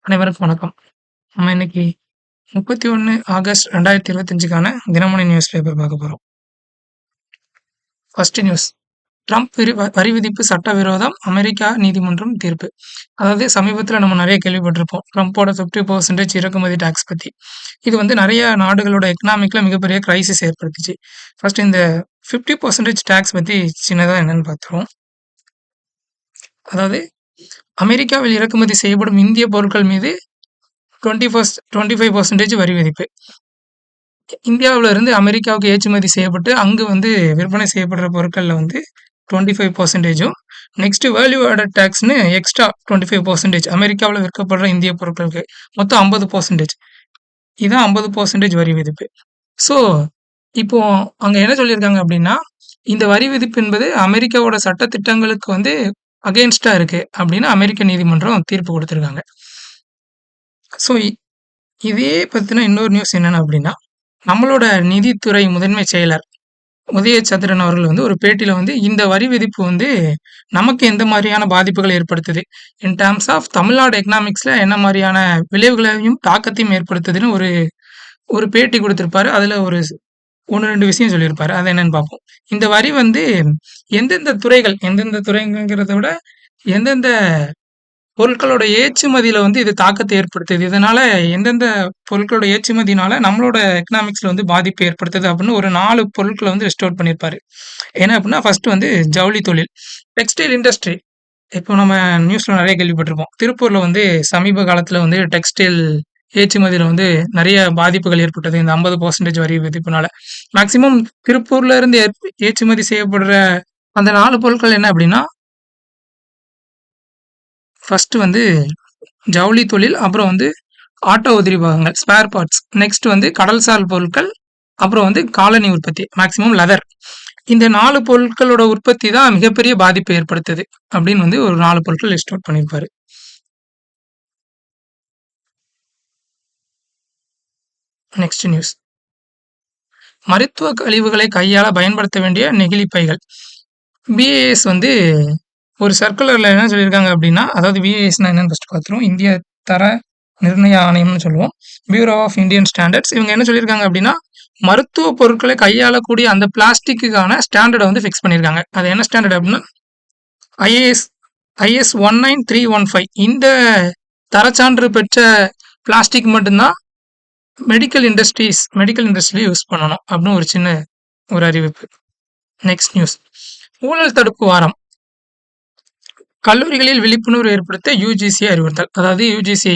அனைவருக்கும் வணக்கம். நம்ம இன்னைக்கு 31 ஆகஸ்ட் 2025க்கான தினமணி நியூஸ் பேப்பர் பார்க்க போறோம். First news. ட்ரம்ப் வரி விதிப்பு சட்டவிரோதம், அமெரிக்கா நீதிமன்றம் தீர்ப்பு. அதாவது சமீபத்தில நம்ம நெறைய கேள்விப்பட்டிருப்போம். ட்ரம்போட 50% இறக்குமதி டாக்ஸ் பத்தி. இது வந்து நெறைய நாடுகளோட எக்கனாமிக்ல மிகப்பெரிய கிரைசிஸ் ஏற்படுத்துச்சு. ஃபர்ஸ்ட் இந்த 50% டாக்ஸ் பத்தி சின்னதா என்னன்னு பார்த்துருவோம். அதாவது அமெரிக்காவில் இறக்குமதி செய்யப்படும் இந்திய பொருட்கள் மீது 25% வரி விதிப்பு. இந்தியாவுல இருந்து அமெரிக்காவுக்கு ஏற்றுமதி செய்யப்பட்டு, அங்கு வந்து விற்பனை செய்யப்படுற பொருட்கள்ல வந்து 25%ம் நெக்ஸ்ட் வேல்யூ ஆடட் டாக்ஸ்ன்னு எக்ஸ்ட்ரா 25% அமெரிக்காவுல விற்கப்படுற இந்திய பொருட்களுக்கு மொத்தம் 50%. இதான் 50% வரி விதிப்பு. ஸோ, இப்போ அங்க என்ன சொல்லியிருக்காங்க அப்படின்னா, இந்த வரி விதிப்பு என்பது அமெரிக்காவோட சட்ட திட்டங்களுக்கு வந்து அகைன்ஸ்ட்டா இருக்கு அப்படின்னு அமெரிக்க நீதிமன்றம் தீர்ப்பு குடுத்திருக்காங்க. ஸோ, இதே பத்தின இன்னொரு நியூஸ் என்னன்னு அப்படின்னா, நம்மளோட நிதித்துறை முதன்மை செயலர் உதய சந்திரன் அவர்கள் வந்து ஒரு பேட்டியில வந்து இந்த வரி விதிப்பு வந்து நமக்கு எந்த மாதிரியான பாதிப்புகளை ஏற்படுத்துது, இன் டெர்ம்ஸ் ஆஃப் தமிழ்நாடு எக்கனாமிக்ஸ்ல என்ன மாதிரியான விளைவுகளையும் தாக்கத்தையும் ஏற்படுத்துதுன்னு ஒரு ஒரு பேட்டி கொடுத்திருப்பாரு. அதுல ஒரு 1, 2 விஷயம் சொல்லியிருப்பாரு. அது என்னன்னு பார்ப்போம். இந்த வரி வந்து எந்தெந்த துறைங்கிறத விட எந்தெந்த பொருட்களோட ஏற்றுமதியில வந்து இது தாக்கத்தை ஏற்படுத்துது. இதனால எந்தெந்த பொருட்களோட ஏற்றுமதினால நம்மளோட எக்கனாமிக்ஸ்ல வந்து பாதிப்பு ஏற்படுத்துது அப்படின்னு ஒரு 4 பொருட்கள வந்து லிஸ்ட் அவுட் பண்ணியிருப்பாரு. என்ன அப்படின்னா, ஃபர்ஸ்ட் வந்து ஜவுளி தொழில். Textile industry. இப்போ நம்ம நியூஸ்ல நெறைய கேள்விப்பட்டிருப்போம். திருப்பூர்ல வந்து சமீப காலத்துல வந்து டெக்ஸ்டைல் ஏற்றுமதியில வந்து நெறைய பாதிப்புகள் ஏற்பட்டது. இந்த 50% வரி விதிப்புனால. மேக்ஸிமம் திருப்பூர்ல இருந்து ஏற்றுமதி செய்யப்படுற அந்த 4 பொருட்கள் என்ன அப்படின்னா, ஃபர்ஸ்ட் வந்து ஜவுளி தொழில், அப்புறம் வந்து ஆட்டோ உதிரி பாகங்கள், ஸ்பேர் பார்ட்ஸ். நெக்ஸ்ட் வந்து கடல்சார் பொருட்கள், அப்புறம் வந்து காலணி உற்பத்தி, மேக்ஸிமம் லெதர். இந்த 4 பொருட்களோட உற்பத்தி தான் மிகப்பெரிய பாதிப்பை ஏற்படுத்துது அப்படின்னு வந்து ஒரு 4 பொருட்கள் லிஸ்ட் அவுட் பண்ணியிருப்பாரு. Next news. மருத்துவ கழிவுகளை கையாள பயன்படுத்த வேண்டிய நெகிழி பைகள். பிஏஎஸ் வந்து ஒரு சர்க்குலர்ல என்ன சொல்லியிருக்காங்க அப்படின்னா, அதாவது பிஏஎஸ்னா என்னன்னு ஃபர்ஸ்ட் பார்த்துருவோம். இந்திய தர நிர்ணய ஆணையம்னு சொல்லுவோம். Bureau of Indian Standards. இவங்க என்ன சொல்லியிருக்காங்க அப்படின்னா, மருத்துவ பொருட்களை கையாளக்கூடிய அந்த பிளாஸ்டிக்குக்கான ஸ்டாண்டர்ட வந்து ஃபிக்ஸ் பண்ணியிருக்காங்க. அது என்ன ஸ்டாண்டர்ட் அப்படின்னா, ஐஏஎஸ் ஐஎஸ் 19315. இந்த தரச்சான்று பெற்ற பிளாஸ்டிக் மட்டும்தான் மெடிக்கல் இண்டஸ்ட்ரியில யூஸ் பண்ணணும் அப்படின்னு ஒரு சின்ன ஒரு அறிவிப்பு. Next news. ஊழல் தடுப்பு வாரம். கல்லூரிகளில் விழிப்புணர்வு ஏற்படுத்த யுஜிசி அறிவுறுத்தல். அதாவது யுஜிசி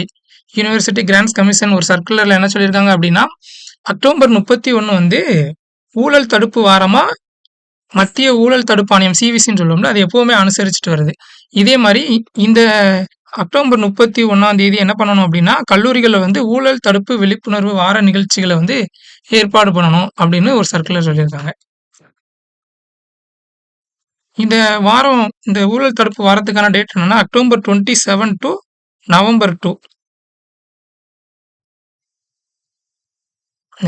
யூனிவர்சிட்டி கிராண்ட்ஸ் கமிஷன் ஒரு சர்க்குலர்ல என்ன சொல்லியிருக்காங்க அப்படின்னா, அக்டோபர் 31 வந்து ஊழல் தடுப்பு வாரமா மத்திய ஊழல் தடுப்பு ஆணையம் சிவிசின்னு சொல்லுவோம்ல, அது எப்பவுமே அனுசரிச்சுட்டு வருது. இதே மாதிரி இந்த அக்டோபர் 31ஆம் தேதி என்ன பண்ணணும் அப்படின்னா, கல்லூரிகள்ல வந்து ஊழல் தடுப்பு விழிப்புணர்வு வார நிகழ்ச்சிகளை வந்து ஏற்பாடு பண்ணணும் அப்படின்னு ஒரு சர்க்குலர் சொல்லியிருக்காங்க. இந்த ஊழல் தடுப்பு வாரத்துக்கான டேட் என்னன்னா, October 27 to November 2.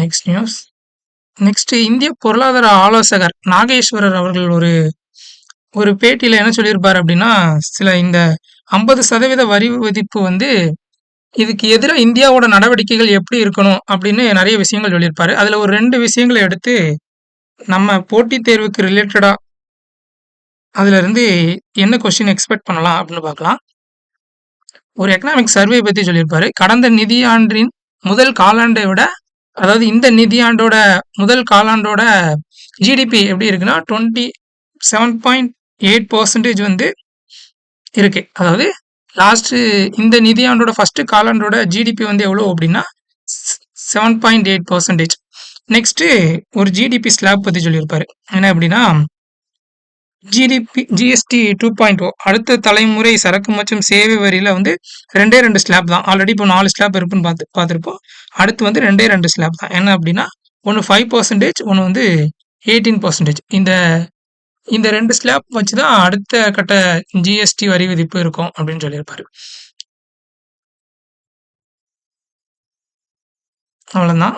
Next news. Next இந்திய பொருளாதார ஆலோசகர் நாகேஸ்வரர் அவர்கள் ஒரு பேட்டியில என்ன சொல்லியிருப்பாரு அப்படின்னா, இந்த 50% வரி விதிப்பு வந்து இதுக்கு எதிரா இந்தியாவோட நடவடிக்கைகள் எப்படி இருக்கணும் அப்படின்னு நிறைய விஷயங்கள் சொல்லியிருப்பாரு. அதுல ஒரு 2 விஷயங்களை எடுத்து நம்ம போட்டித் தேர்வுக்கு ரிலேட்டடா அதுல இருந்து என்ன கொஸ்டின் எக்ஸ்பெக்ட் பண்ணலாம் அப்படின்னு பார்க்கலாம். ஒரு எக்கனாமிக் சர்வே பத்தி சொல்லியிருப்பாரு. கடந்த நிதியாண்டின் முதல் காலாண்டை விட, அதாவது இந்த நிதியாண்டோட முதல் காலாண்டோட ஜிடிபி எப்படி இருக்குன்னா 27.8% வந்து இருக்கு. அதாவது இந்த நிதியாண்டோட ஃபர்ஸ்ட் காலாண்டோட ஜிடிபி வந்து எவ்வளவு அப்படின்னா 7.8%. நெக்ஸ்ட் ஒரு ஜிடிபி ஸ்லாப் பத்தி சொல்லியிருப்பாரு. என்ன அப்படின்னா, ஜிஎஸ்டி 2.0 அடுத்த தலைமுறை சரக்கு மற்றும் சேவை வரியில வந்து 2 ஸ்லாப் தான். ஆல்ரெடி இப்போ 4 ஸ்லாப் இருக்குன்னு பார்த்துருப்போம். அடுத்து வந்து 2 ஸ்லாப் தான். என்ன அப்படின்னா, ஒன்று 5%, ஒன்று வந்து 18%. இந்த 2 ஸ்லாப் வச்சுதான் அடுத்த கட்ட ஜிஎஸ்டி வரி விதிப்பு இருக்கும் அப்படின்னு சொல்லியிருப்பாரு. அவ்வளவுதான்.